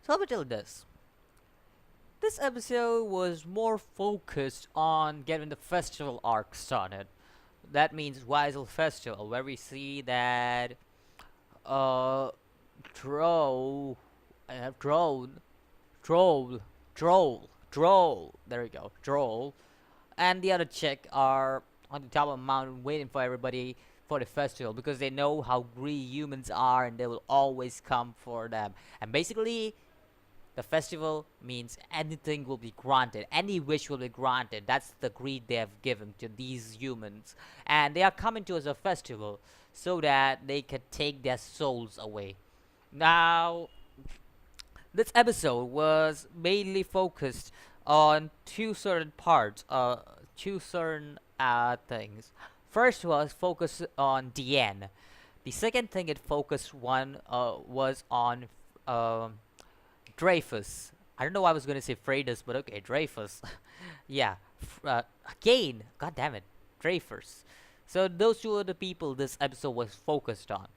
So let me tell you this. This episode was more focused on getting the festival arc started. That means Weisel Festival, where we see that uh Troll drone Troll Troll there we go, Troll and the other chick are on the top of the mountain waiting for everybody for the festival because they know how greedy humans are and they will always come for them. And basically the festival means anything will be granted, any wish will be granted. That's the greed they have given to these humans. And they are coming to us a festival so that they can take their souls away. Now, this episode was mainly focused on two certain things. First was focused on Diane. The second thing it focused one was on um, Dreyfus. I don't know why I was gonna say Freydis, but okay, Dreyfus. Yeah, again, god damn it, Dreyfus. So those two are the people this episode was focused on.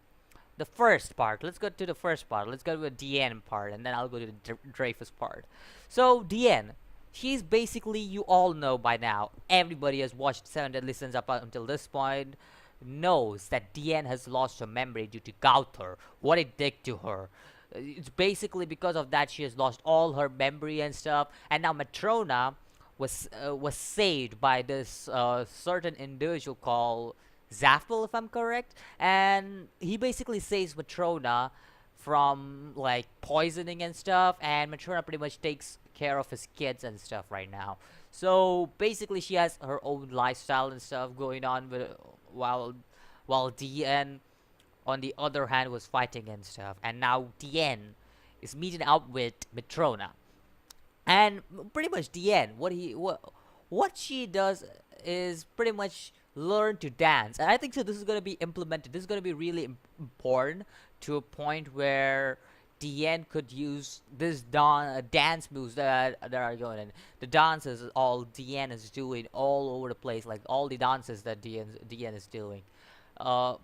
The first part, let's go to the first part. Let's go to the Deanne part, and then I'll go to the Dreyfus part. So Deanne, she's basically, you all know by now, everybody has watched Seven Deadly Sins up until this point, knows that Deanne has lost her memory due to Gauthur, what it did to her. It's basically because of that she has lost all her memory and stuff, and now Matrona was saved by this certain individual called Zaffel, if I'm correct, and he basically saves Matrona from like poisoning and stuff, and Matrona pretty much takes care of his kids and stuff right now. So basically, she has her own lifestyle and stuff going on with while DN on the other hand was fighting and stuff, and now DN is meeting up with Matrona. And pretty much the end, what she does is pretty much learn to dance, and I think so. This is gonna be implemented. This is gonna be really important to a point where Diane could use this dance moves that are going in. The dances all Diane is doing all over the place, like all the dances that Diane is doing. Uh,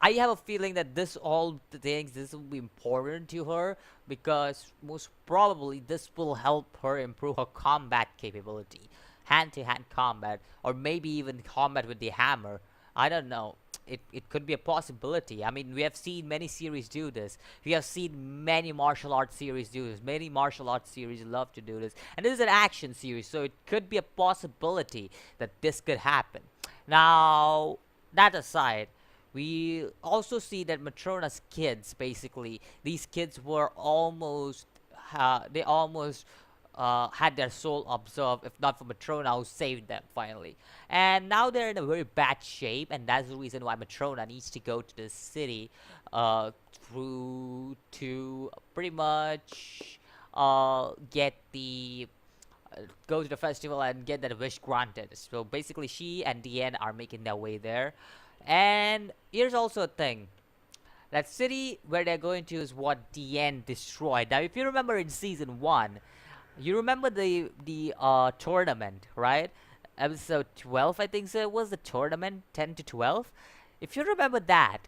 I have a feeling that this all the things this will be important to her because most probably this will help her improve her combat capability, hand-to-hand combat, or maybe even combat with the hammer. I don't know. It could be a possibility. I mean, we have seen many series do this. We have seen many martial arts series do this. Many martial arts series love to do this. And this is an action series, so it could be a possibility that this could happen. Now, that aside, we also see that Matrona's kids, basically, these kids were almost, they almost had their soul absorbed, if not for Matrona, who saved them finally. And now they're in a very bad shape, and that's the reason why Matrona needs to go to the city through to pretty much get the go to the festival and get that wish granted. So basically, she and Diane are making their way there. And here's also a thing. That city where they're going to is what Diane destroyed. Now, if you remember in season 1, you remember the tournament, right? Episode 12, I think so. It was the tournament, 10 to 12. If you remember that,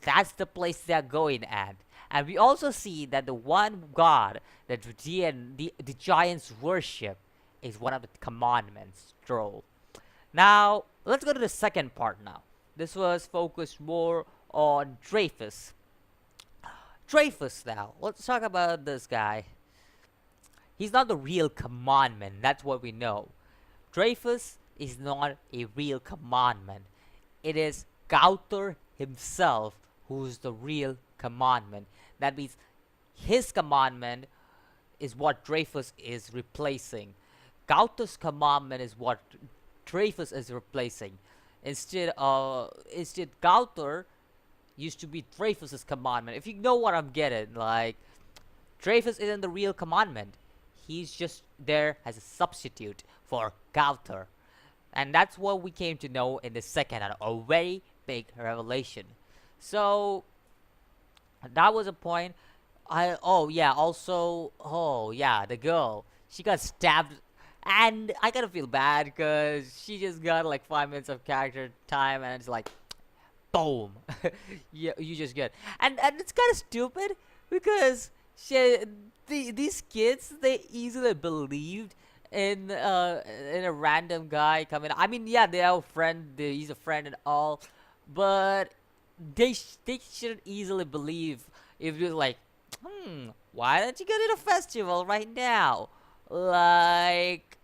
that's the place they're going at. And we also see that the one god that the giants worship is one of the commandments, Troll. Now, let's go to the second part now. This was focused more on Dreyfus. Dreyfus now. Let's talk about this guy. He's not the real commandment, that's what we know. Dreyfus is not a real commandment. It is Gauthur himself who's the real commandment. That means his commandment is what Dreyfus is replacing. Gauthur's commandment is what Dreyfus is replacing. Instead, Gauthur used to be Dreyfus's commandment. If you know what I'm getting, like, Dreyfus isn't the real commandment. He's just there as a substitute for Gauthur. And that's what we came to know in the second, a very big revelation. So, that was a point. Oh yeah, the girl. She got stabbed, and I kind of feel bad because she just got like 5 minutes of character time, and it's like, boom, yeah, you just get, and it's kind of stupid because shit, these kids, they easily believed in a random guy coming. I mean, yeah, they have a friend. He's a friend and all, but they shouldn't easily believe if you're like, why don't you go to the festival right now? Like,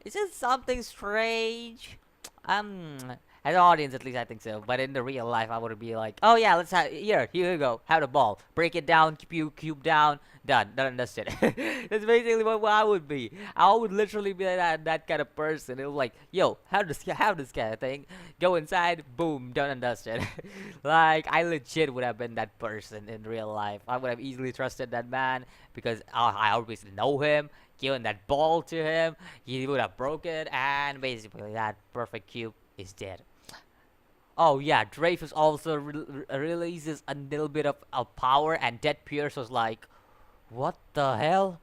is it something strange? Um, as an audience, at least I think so. But in the real life, I would be like, oh yeah, let's have here you go, have the ball, break it down, cube down, done, that's it. That's basically what I would be. I would literally be that kind of person. It was like, yo, have this kind of thing, go inside, boom, done and dusted. Like I legit would have been that person in real life. I would have easily trusted that man because I always know him. Given that ball to him, he would have broken it, and basically that perfect cube is dead. Oh yeah, Dreyfus also releases a little bit of power, and Dead Pierce was like, "What the hell?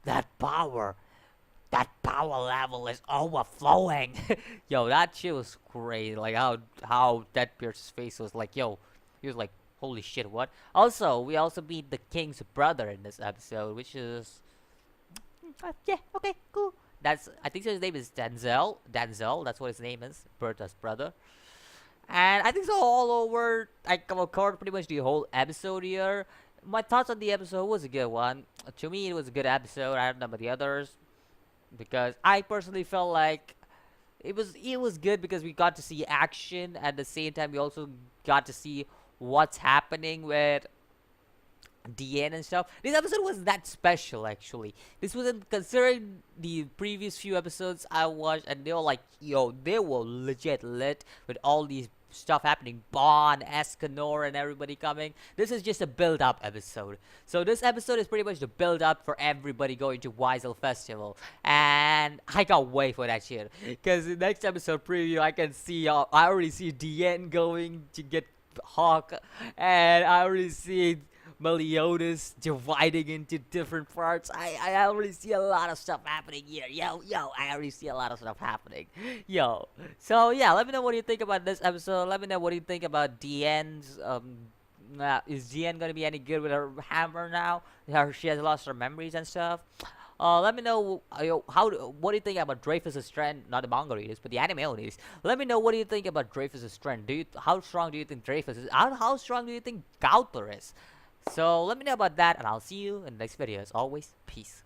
That power, that power level is overflowing." Yo, that shit was great. Like how Dead Pierce's face was like, yo, he was like, "Holy shit, what?" Also, we also meet the king's brother in this episode, which is yeah, okay, cool. That's I think his name is Denzel. Denzel, that's what his name is. Bertha's brother. And I think so all over. I covered pretty much the whole episode here. My thoughts on the episode was a good one. To me, it was a good episode. I don't know about the others because I personally felt like it was good because we got to see action at the same time. We also got to see what's happening with DN and stuff. This episode was that special actually. This wasn't considering the previous few episodes I watched, and they were like, yo, they were legit lit with all these stuff happening. Bond, Escanor, and everybody coming. This is just a build-up episode. So this episode is pretty much the build-up for everybody going to Weisel Festival, and I can't wait for that shit. Cause the next episode preview, I can see, I already see DN going to get Hawk, and I already see Meliodas dividing into different parts. I already see a lot of stuff happening here. Yo, I already see a lot of stuff happening. Yo. So yeah, let me know what you think about this episode. Let me know what you think about DN's is DN gonna be any good with her hammer now? She has lost her memories and stuff. Let me know what do you think about Dreyfus's strength, not the manga readers, but the anime owners. Let me know what do you think about Dreyfus's strength. How strong do you think Dreyfus is? How strong do you think Gauthor is? So let me know about that, and I'll see you in the next video. As always, peace.